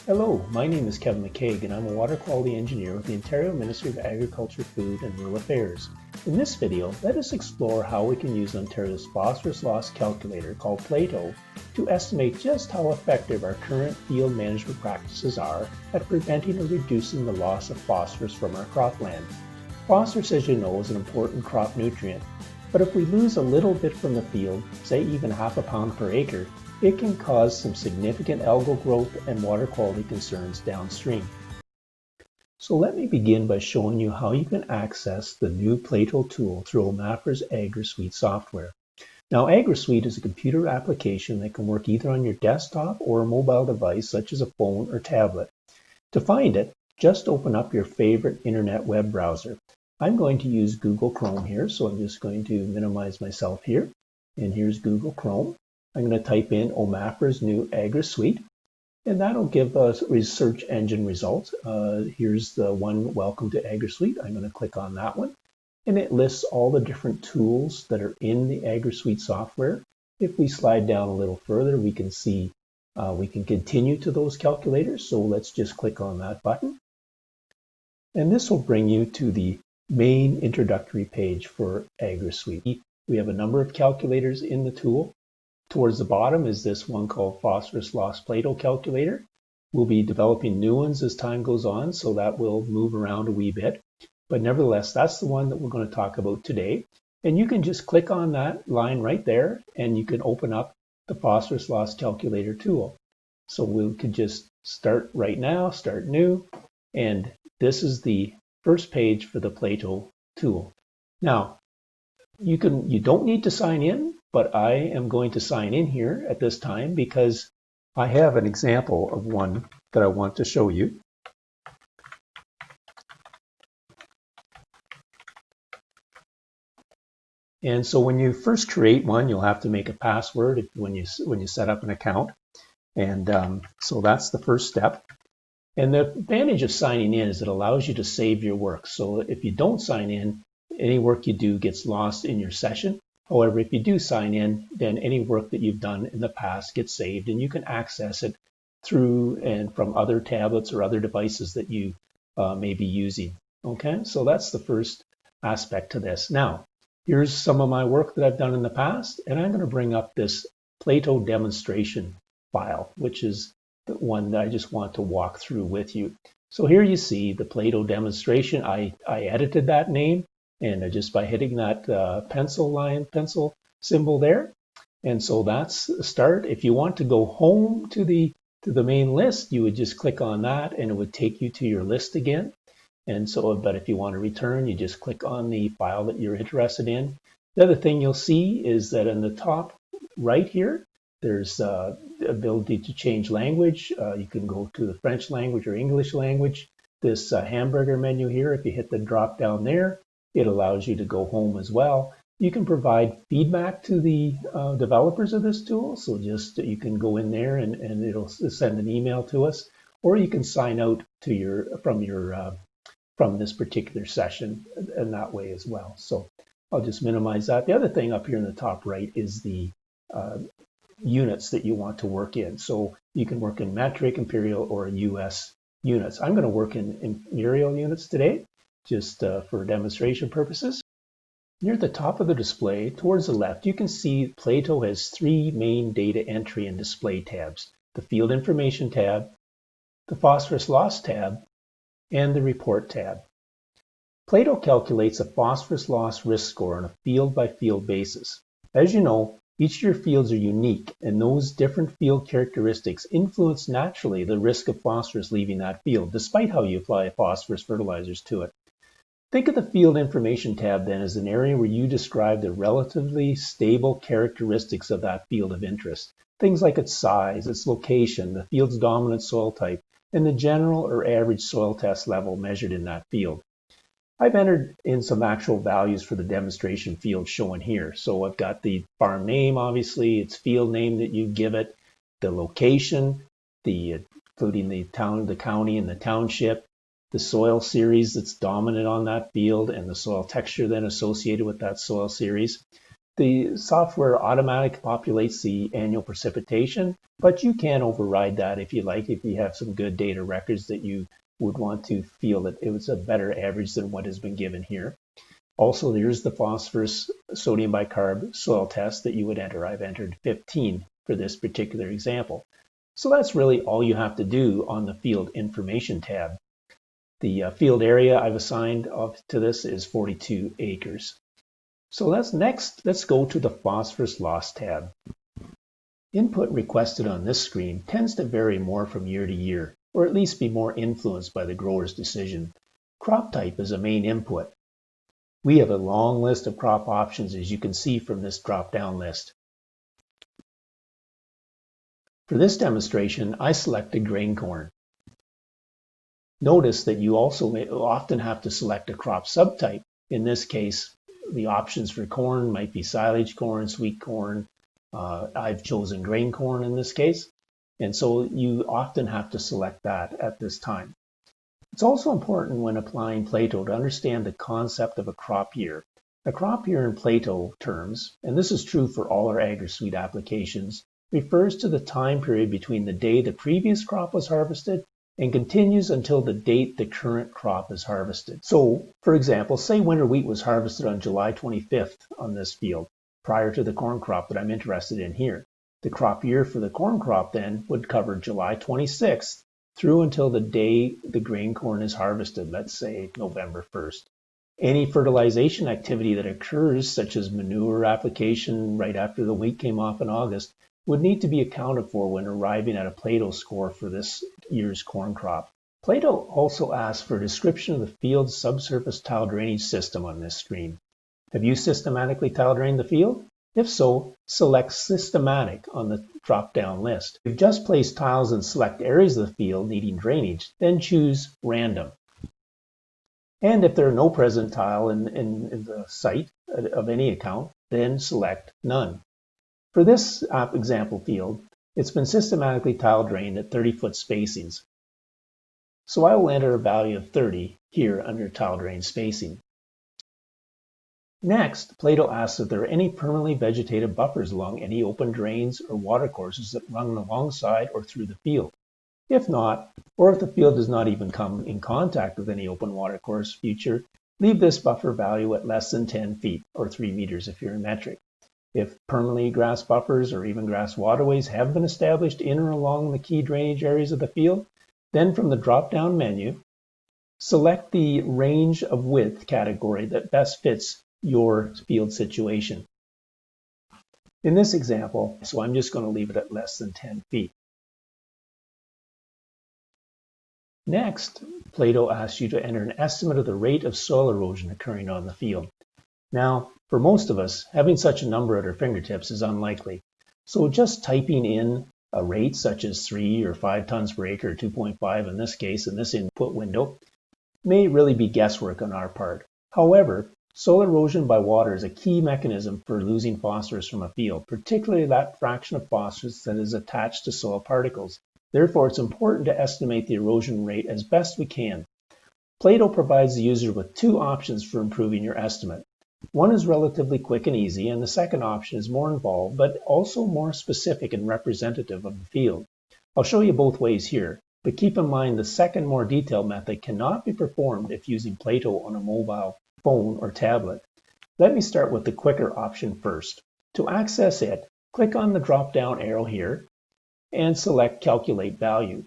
Hello, my name is Kevin McCaig and I'm a water quality engineer with the Ontario Ministry of Agriculture, Food and Rural Affairs. In this video, let us explore how we can use Ontario's phosphorus loss calculator called PLATO to estimate just how effective our current field management practices are at preventing or reducing the loss of phosphorus from our cropland. Phosphorus, as you know, is an important crop nutrient, but if we lose a little bit from the field, say even half a pound per acre, it can cause some significant algal growth and water quality concerns downstream. So let me begin by showing you how you can access the new PLATO tool through OMAFRA's Agrosuite software. Now, Agrosuite is a computer application that can work either on your desktop or a mobile device such as a phone or tablet. To find it, just open up your favorite internet web browser. I'm going to use Google Chrome here, so I'm just going to minimize myself here. And here's Google Chrome. I'm going to type in OMAFRA's new Agrosuite, and that'll give us search engine results. Here's the one, Welcome to Agrosuite. I'm going to click on that one, and it lists all the different tools that are in the Agrosuite software. If we slide down a little further, we can see we can continue to those calculators. So let's just click on that button. And this will bring you to the main introductory page for Agrosuite. We have a number of calculators in the tool. Towards the bottom is this one called Phosphorus Loss PLATO Calculator. We'll be developing new ones as time goes on, so that will move around a wee bit. But nevertheless, that's the one that we're going to talk about today. And you can just click on that line right there, and you can open up the Phosphorus Loss Calculator tool. So we could just start right now, start new, and this is the first page for the PLATO tool. Now, you don't need to sign in, but I am going to sign in here at this time because I have an example of one that I want to show you. And so when you first create one, you'll have to make a password when you set up an account. And so that's the first step. And the advantage of signing in is it allows you to save your work. So if you don't sign in, any work you do gets lost in your session. However, if you do sign in, then any work that you've done in the past gets saved and you can access it through and from other tablets or other devices that you may be using. Okay, so that's the first aspect to this. Now, here's some of my work that I've done in the past, and I'm going to bring up this PLATO demonstration file, which is the one that I just want to walk through with you. So here you see the PLATO demonstration. I edited that name. And just by hitting that pencil symbol there. And so that's the start. If you want to go home to the main list, you would just click on that and it would take you to your list again. And so, but if you want to return, you just click on the file that you're interested in. The other thing you'll see is that in the top right here, there's the ability to change language. You can go to the French language or English language. This hamburger menu here, if you hit the drop down there, it allows you to go home as well. You can provide feedback to the developers of this tool. So just you can go in there and it'll send an email to us, or you can sign out to from this particular session in that way as well. So I'll just minimize that. The other thing up here in the top right is the units that you want to work in. So you can work in metric, imperial, or US units. I'm going to work in imperial units today, just for demonstration purposes. Near the top of the display, towards the left, you can see PLATO has three main data entry and display tabs: the Field Information tab, the Phosphorus Loss tab, and the Report tab. PLATO calculates a phosphorus loss risk score on a field-by-field basis. As you know, each of your fields are unique, and those different field characteristics influence naturally the risk of phosphorus leaving that field, despite how you apply phosphorus fertilizers to it. Think of the Field Information tab then as an area where you describe the relatively stable characteristics of that field of interest. Things like its size, its location, the field's dominant soil type, and the general or average soil test level measured in that field. I've entered in some actual values for the demonstration field shown here. So I've got the farm name, obviously, its field name that you give it, the location, including the town, the county, and the township, the soil series that's dominant on that field, and the soil texture then associated with that soil series. The software automatically populates the annual precipitation, but you can override that if you like, if you have some good data records that you would want to feel that it was a better average than what has been given here. Also, there's the phosphorus sodium bicarb soil test that you would enter. I've entered 15 for this particular example. So that's really all you have to do on the field information tab. The field area I've assigned to this is 42 acres. So let's go to the phosphorus loss tab. Input requested on this screen tends to vary more from year to year, or at least be more influenced by the grower's decision. Crop type is a main input. We have a long list of crop options, as you can see from this drop-down list. For this demonstration, I selected grain corn. Notice that you also may often have to select a crop subtype. In this case, the options for corn might be silage corn, sweet corn. I've chosen grain corn in this case, and so you often have to select that at this time. It's also important when applying PLATO to understand the concept of a crop year. A crop year in PLATO terms, and this is true for all our Agrosuite applications, refers to the time period between the day the previous crop was harvested and continues until the date the current crop is harvested. So, for example, say winter wheat was harvested on July 25th on this field, prior to the corn crop that I'm interested in here. The crop year for the corn crop then would cover July 26th through until the day the grain corn is harvested, let's say November 1st. Any fertilization activity that occurs, such as manure application right after the wheat came off in August, would need to be accounted for when arriving at a PLATO score for this year's corn crop. PLATO also asks for a description of the field's subsurface tile drainage system on this screen. Have you systematically tile drained the field? If so, select Systematic on the drop-down list. If you've just placed tiles in select areas of the field needing drainage, then choose Random. And if there are no present tile in the site of any account, then select None. For this example field, it's been systematically tile drained at 30-foot spacings. So I will enter a value of 30 here under tile drain spacing. Next, PLATO asks if there are any permanently vegetated buffers along any open drains or watercourses that run alongside or through the field. If not, or if the field does not even come in contact with any open watercourse feature, leave this buffer value at less than 10 feet or 3 meters if you're in metric. If permanently grass buffers or even grass waterways have been established in or along the key drainage areas of the field, then from the drop-down menu, select the range of width category that best fits your field situation. In this example, so I'm just going to leave it at less than 10 feet. Next, PLATO asks you to enter an estimate of the rate of soil erosion occurring on the field. Now, for most of us, having such a number at our fingertips is unlikely. So just typing in a rate such as 3 or 5 tons per acre, or 2.5 in this case, in this input window, may really be guesswork on our part. However, soil erosion by water is a key mechanism for losing phosphorus from a field, particularly that fraction of phosphorus that is attached to soil particles. Therefore, it's important to estimate the erosion rate as best we can. PLATO provides the user with 2 options for improving your estimate. One is relatively quick and easy, and the second option is more involved, but also more specific and representative of the field. I'll show you both ways here, but keep in mind the second, more detailed method cannot be performed if using PLATO on a mobile phone or tablet. Let me start with the quicker option first. To access it, click on the drop-down arrow here and select Calculate Value.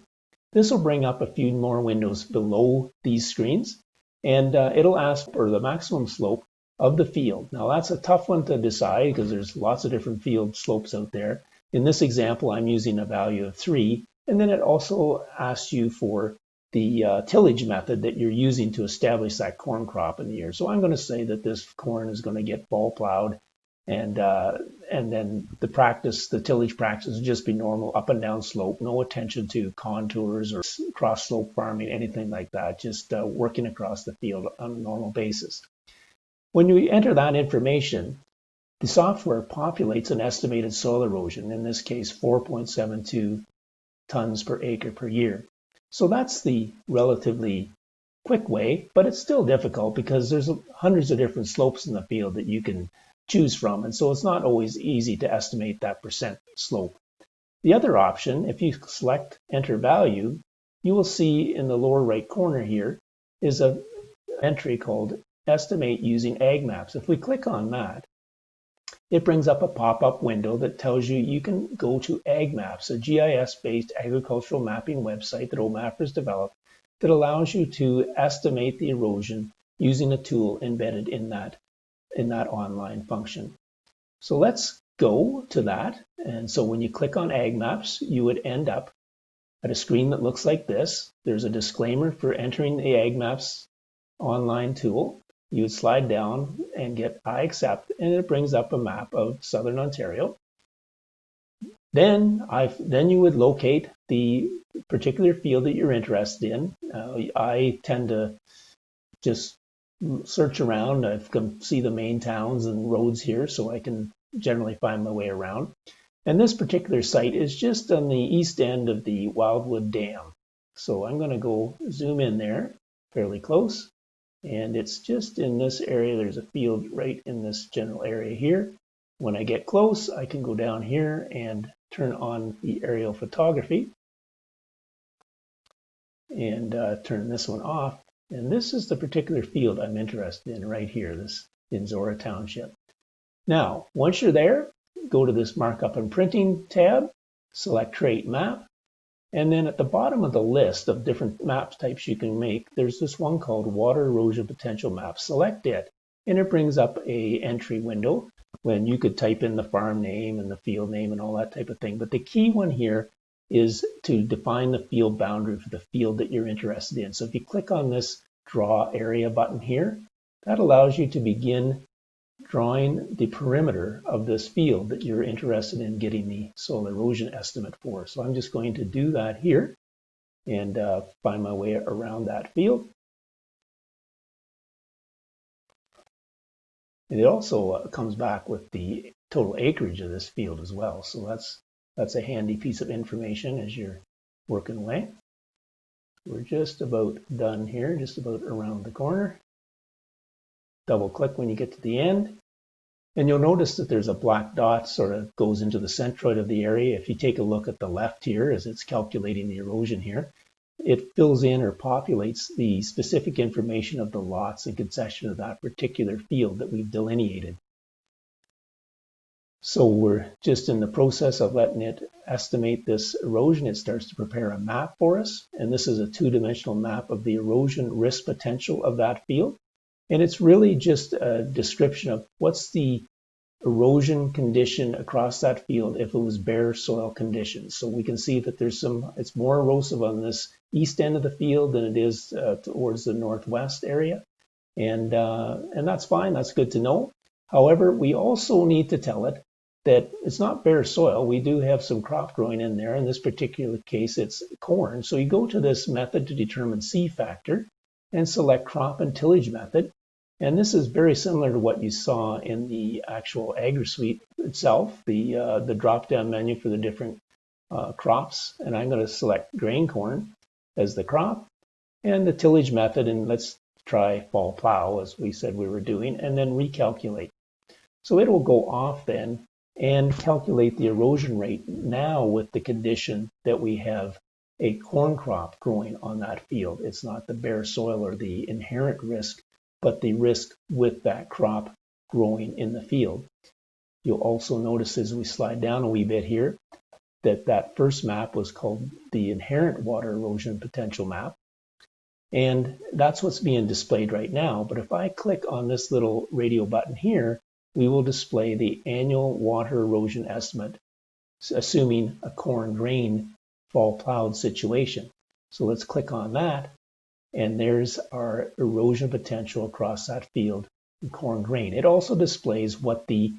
This will bring up a few more windows below these screens, and it'll ask for the maximum slope of the field. Now that's a tough one to decide because there's lots of different field slopes out there. In this example, I'm using a value of 3, and then it also asks you for the tillage method that you're using to establish that corn crop in the year. So I'm going to say that this corn is going to get fall plowed, and then the tillage practice will just be normal up and down slope, no attention to contours or cross slope farming, anything like that, just working across the field on a normal basis. When you enter that information, the software populates an estimated soil erosion, in this case 4.72 tons per acre per year. So that's the relatively quick way, but it's still difficult because there's hundreds of different slopes in the field that you can choose from, and so it's not always easy to estimate that percent slope. The other option, if you select enter value, you will see in the lower right corner here is an entry called estimate using ag maps. If we click on that, it brings up a pop-up window that tells you you can go to ag maps, a GIS-based agricultural mapping website that OMAFRA has developed that allows you to estimate the erosion using a tool embedded in that online function. So let's go to that. And so when you click on ag maps, you would end up at a screen that looks like this. There's a disclaimer for entering the ag maps online tool. You would slide down and get I accept, and it brings up a map of Southern Ontario. Then you would locate the particular field that you're interested in. I tend to just search around. I can see the main towns and roads here, so I can generally find my way around. And this particular site is just on the east end of the Wildwood Dam. So I'm going to go zoom in there fairly close. And it's just in this area. There's a field right in this general area here. When I get close, I can go down here and turn on the aerial photography and turn this one off. And this is the particular field I'm interested in right here, this in Zora Township. Now, once you're there, go to this Markup and Printing tab, select Create Map, and then at the bottom of the list of different map types you can make, there's this one called Water Erosion Potential Map. Select it, and it brings up a entry window when you could type in the farm name and the field name and all that type of thing. But the key one here is to define the field boundary for the field that you're interested in. So if you click on this Draw Area button here, that allows you to begin drawing the perimeter of this field that you're interested in getting the soil erosion estimate for. So I'm just going to do that here and find my way around that field. And it also comes back with the total acreage of this field as well. So that's a handy piece of information as you're working away. We're just about done here, just about around the corner. Double click when you get to the end. And you'll notice that there's a black dot sort of goes into the centroid of the area. If you take a look at the left here as it's calculating the erosion here, it fills in or populates the specific information of the lots and concession of that particular field that we've delineated. So we're just in the process of letting it estimate this erosion. It starts to prepare a map for us. And this is a two-dimensional map of the erosion risk potential of that field. And it's really just a description of what's the erosion condition across that field if it was bare soil conditions. So we can see that it's more erosive on this east end of the field than it is towards the northwest area. And that's fine, that's good to know. However, we also need to tell it that it's not bare soil. We do have some crop growing in there. In this particular case, it's corn. So you go to this method to determine C factor and select crop and tillage method. And this is very similar to what you saw in the actual Agrosuite itself, the drop-down menu for the different crops. And I'm going to select grain corn as the crop and the tillage method. And let's try fall plow as we said we were doing, and then recalculate. So it will go off then and calculate the erosion rate now with the condition that we have a corn crop growing on that field. It's not the bare soil or the inherent risk, but the risk with that crop growing in the field. You'll also notice as we slide down a wee bit here that first map was called the inherent water erosion potential map. And that's what's being displayed right now. But if I click on this little radio button here, we will display the annual water erosion estimate, assuming a corn grain fall plowed situation. So let's click on that. And there's our erosion potential across that field in corn grain. It also displays what the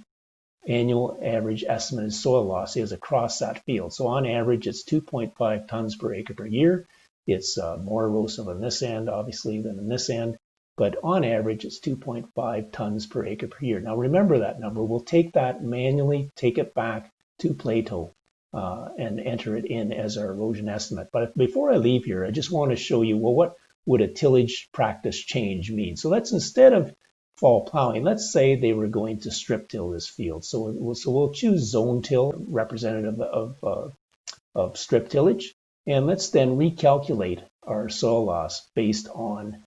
annual average estimated soil loss is across that field. So on average, it's 2.5 tons per acre per year. It's more erosive on this end, obviously, than on this end. But on average, it's 2.5 tons per acre per year. Now remember that number. We'll take that manually, take it back to PLATO and enter it in as our erosion estimate. But before I leave here, I just want to show you, well, what would a tillage practice change mean? So let's, instead of fall plowing, let's say they were going to strip till this field. So we'll choose zone till, representative of strip tillage, and let's then recalculate our soil loss based on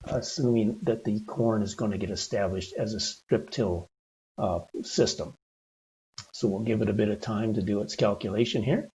assuming that the corn is going to get established as a strip till system. So we'll give it a bit of time to do its calculation here.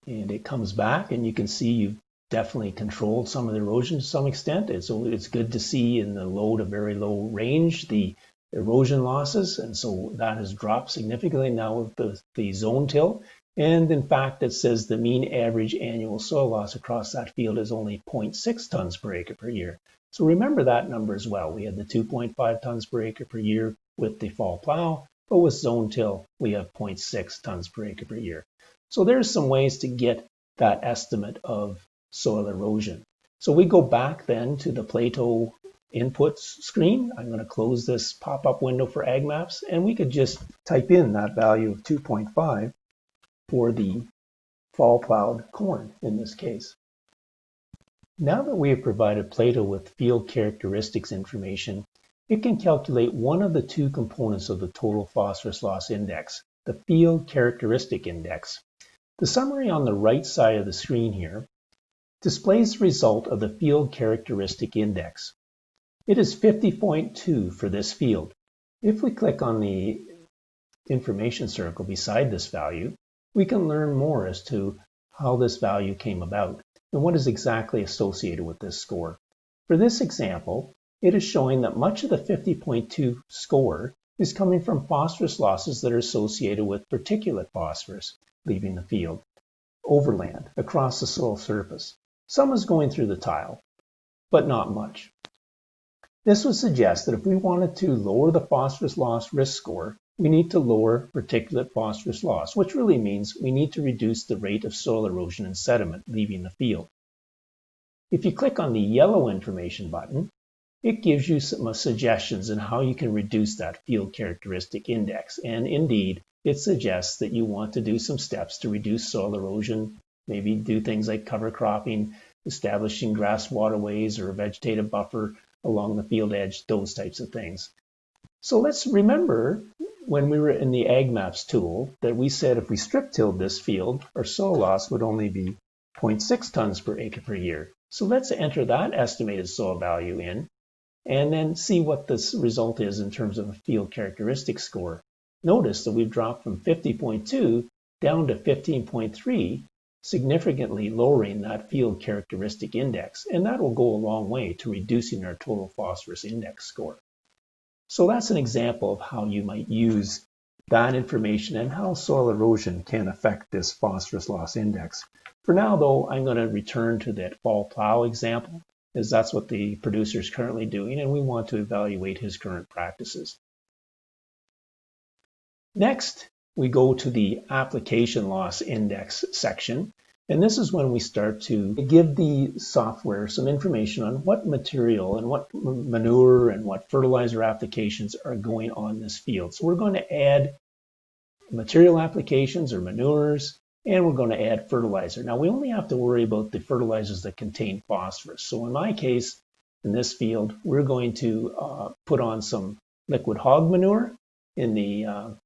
And it comes back, and you can see you've definitely controlled some of the erosion to some extent. So it's good to see in the low to very low range the erosion losses, and so that has dropped significantly now with the zone till. And in fact, it says the mean average annual soil loss across that field is only 0.6 tons per acre per year. So remember that number as well. We had the 2.5 tons per acre per year with the fall plow, but with zone till, we have 0.6 tons per acre per year. So there's some ways to get that estimate of soil erosion. So we go back then to the PLATO inputs screen. I'm going to close this pop-up window for Ag Maps, and we could just type in that value of 2.5 for the fall plowed corn in this case. Now that we have provided PLATO with field characteristics information, it can calculate one of the two components of the total phosphorus loss index, the field characteristic index. The summary on the right side of the screen here displays the result of the field characteristic index. It is 50.2 for this field. If we click on the information circle beside this value, we can learn more as to how this value came about and what is exactly associated with this score. For this example, it is showing that much of the 50.2 score is coming from phosphorus losses that are associated with particulate phosphorus leaving the field, overland, across the soil surface. Some is going through the tile, but not much. This would suggest that if we wanted to lower the phosphorus loss risk score, we need to lower particulate phosphorus loss, which really means we need to reduce the rate of soil erosion and sediment leaving the field. If you click on the yellow information button, it gives you some suggestions on how you can reduce that field characteristic index. And indeed, it suggests that you want to do some steps to reduce soil erosion, maybe do things like cover cropping, establishing grass waterways or a vegetative buffer along the field edge, those types of things. So let's remember when we were in the Ag Maps tool that we said if we strip tilled this field, our soil loss would only be 0.6 tons per acre per year. So let's enter that estimated soil value in and then see what this result is in terms of a field characteristic score. Notice that we've dropped from 50.2 down to 15.3, significantly lowering that field characteristic index, and that will go a long way to reducing our total phosphorus index score. So that's an example of how you might use that information and how soil erosion can affect this phosphorus loss index. For now, though, I'm going to return to that fall plow example, as that's what the producer is currently doing, and we want to evaluate his current practices. Next, we go to the application loss index section, and this is when we start to give the software some information on what material and what manure and what fertilizer applications are going on this field. So we're going to add material applications or manures, and we're going to add fertilizer. Now we only have to worry about the fertilizers that contain phosphorus. So in my case, in this field, we're going to put on some liquid hog manure in the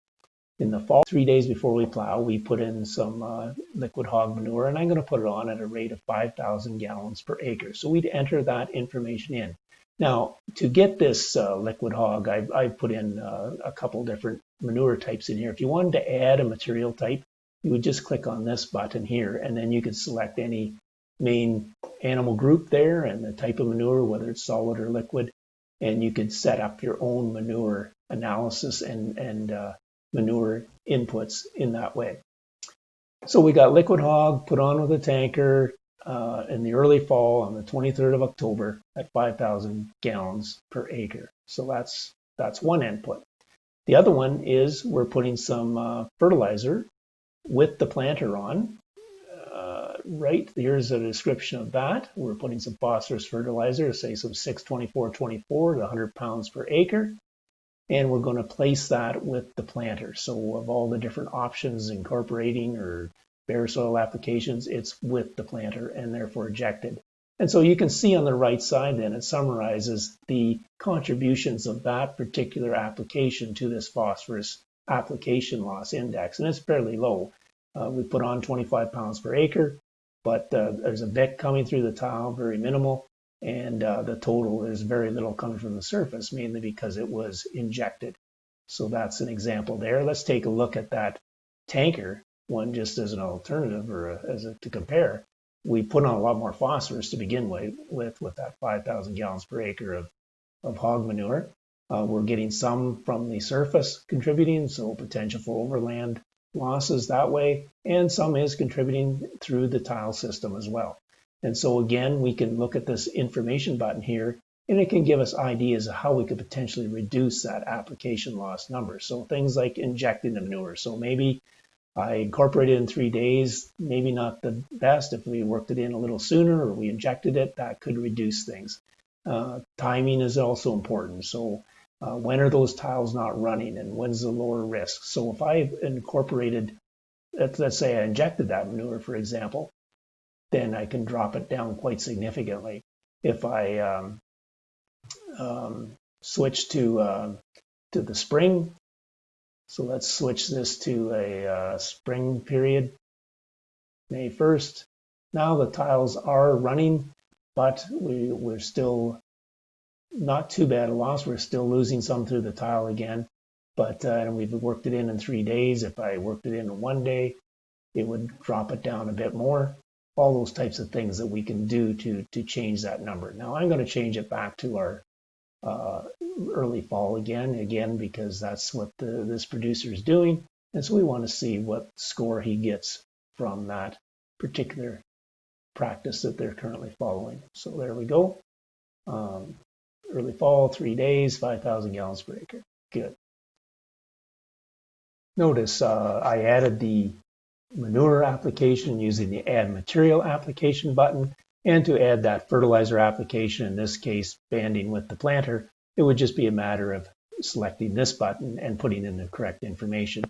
fall. 3 days before we plow, we put in some liquid hog manure, and I'm going to put it on at a rate of 5,000 gallons per acre. So we'd enter that information in. Now, to get this liquid hog, I put in a couple different manure types in here. If you wanted to add a material type, you would just click on this button here, and then you could select any main animal group there and the type of manure, whether it's solid or liquid, and you could set up your own manure analysis and manure inputs in that way. So we got liquid hog put on with a tanker in the early fall on the 23rd of October at 5,000 gallons per acre. So that's one input. The other one is we're putting some fertilizer with the planter on. Right, here's a description of that. We're putting some phosphorus fertilizer, say some 624-24 to 100 pounds per acre. And we're going to place that with the planter. So of all the different options incorporating or bare soil applications, it's with the planter and therefore ejected. And so you can see on the right side then it summarizes the contributions of that particular application to this phosphorus application loss index, and it's fairly low. We put on 25 pounds per acre, but there's a BIC coming through the tile, very minimal, and the total is very little coming from the surface, mainly because it was injected. So that's an example there. Let's take a look at that tanker one just as an alternative or to compare. We put on a lot more phosphorus to begin with that 5,000 gallons per acre of hog manure. We're getting some from the surface contributing, so potential for overland losses that way, and some is contributing through the tile system as well. And so again, we can look at this information button here, and it can give us ideas of how we could potentially reduce that application loss number. So things like injecting the manure. So maybe I incorporated in 3 days, maybe not the best. If we worked it in a little sooner or we injected it, that could reduce things. Timing is also important. So when are those tiles not running and when's the lower risk? So if I incorporated, let's say I injected that manure, for example, then I can drop it down quite significantly. If I switch to the spring, so let's switch this to a spring period, May 1st. Now the tiles are running, but we're still not too bad a loss. We're still losing some through the tile again, but and we've worked it in 3 days. If I worked it in 1 day, it would drop it down a bit more. All those types of things that we can do to change that number. Now I'm going to change it back to our early fall again, because that's what this producer is doing. And so we want to see what score he gets from that particular practice that they're currently following. So there we go. Early fall, 3 days, 5,000 gallons per acre. Good. Notice I added the manure application using the add material application button, and to add that fertilizer application, in this case banding with the planter, it would just be a matter of selecting this button and putting in the correct information.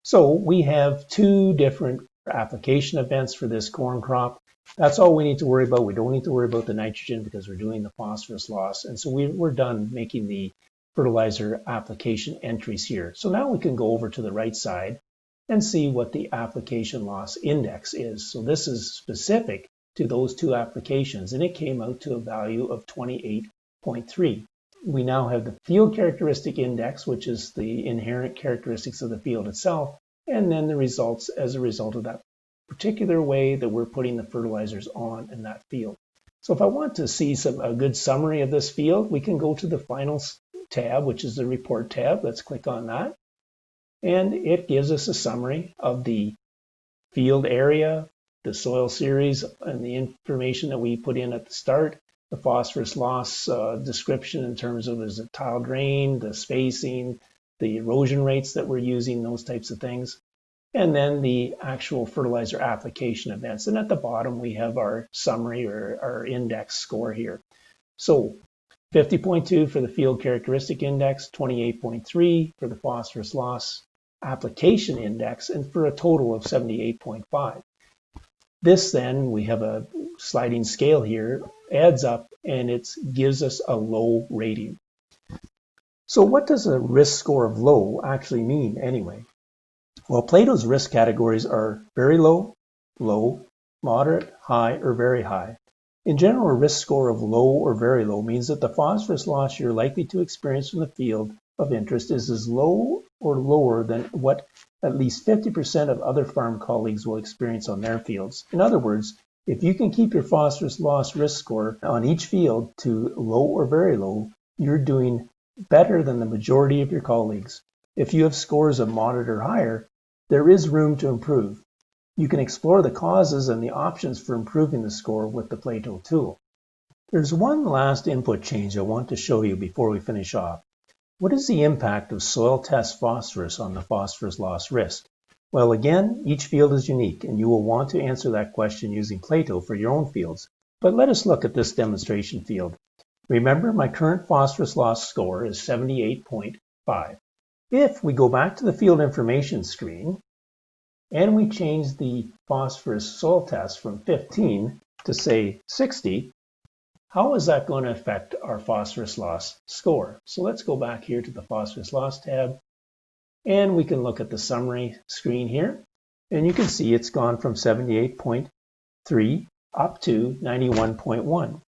So we have 2 different application events for this corn crop. That's all we need to worry about. We don't need to worry about the nitrogen because we're doing the phosphorus loss. And so we're done making the fertilizer application entries here. So now we can go over to the right side and see what the application loss index is. So this is specific to those 2 applications, and it came out to a value of 28.3. We now have the field characteristic index, which is the inherent characteristics of the field itself, and then the results as a result of that particular way that we're putting the fertilizers on in that field. So if I want to see a good summary of this field, we can go to the final tab, which is the report tab. Let's click on that. And it gives us a summary of the field area, the soil series, and the information that we put in at the start, the phosphorus loss description in terms of is it tile drain, the spacing, the erosion rates that we're using, those types of things, and then the actual fertilizer application events. And at the bottom, we have our summary or our index score here. So 50.2 for the field characteristic index, 28.3 for the phosphorus loss application index, and for a total of 78.5. This then, we have a sliding scale here, adds up, and it gives us a low rating. So what does a risk score of low actually mean anyway? Well, PLATO's risk categories are very low, low, moderate, high, or very high. In general, a risk score of low or very low means that the phosphorus loss you're likely to experience from the field of interest is as low or lower than what at least 50% of other farm colleagues will experience on their fields. In other words, if you can keep your phosphorus loss risk score on each field to low or very low, you're doing better than the majority of your colleagues. If you have scores of moderate or higher, there is room to improve. You can explore the causes and the options for improving the score with the PLATO tool. There's one last input change I want to show you before we finish off. What is the impact of soil test phosphorus on the phosphorus loss risk? Well, again, each field is unique, and you will want to answer that question using PLATO for your own fields. But let us look at this demonstration field. Remember, my current phosphorus loss score is 78.5. If we go back to the field information screen, and we change the phosphorus soil test from 15 to say 60, how is that going to affect our phosphorus loss score? So let's go back here to the phosphorus loss tab, and we can look at the summary screen here, and you can see it's gone from 78.3 up to 91.1.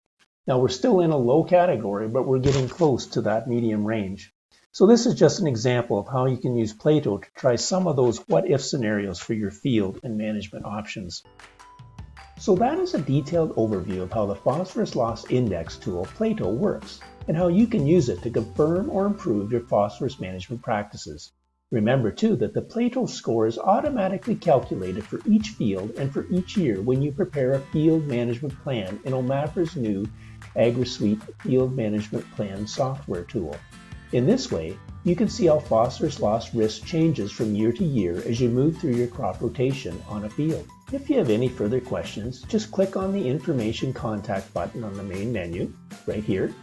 Now we're still in a low category, but we're getting close to that medium range. So this is just an example of how you can use PLATO to try some of those what-if scenarios for your field and management options. So that is a detailed overview of how the Phosphorus Loss Index tool PLATO works and how you can use it to confirm or improve your phosphorus management practices. Remember too that the PLATO score is automatically calculated for each field and for each year when you prepare a field management plan in OMAFRA's new Agrosuite Field Management Plan software tool. In this way, you can see how phosphorus loss risk changes from year to year as you move through your crop rotation on a field. If you have any further questions, just click on the Information Contact button on the main menu, right here,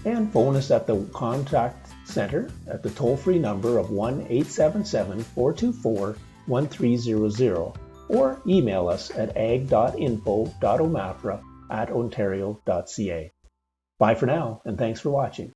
and phone us at the Contact Center at the toll-free number of 1-877-424-1300, or email us at ag.info.omafra@ontario.ca. Bye for now, and thanks for watching.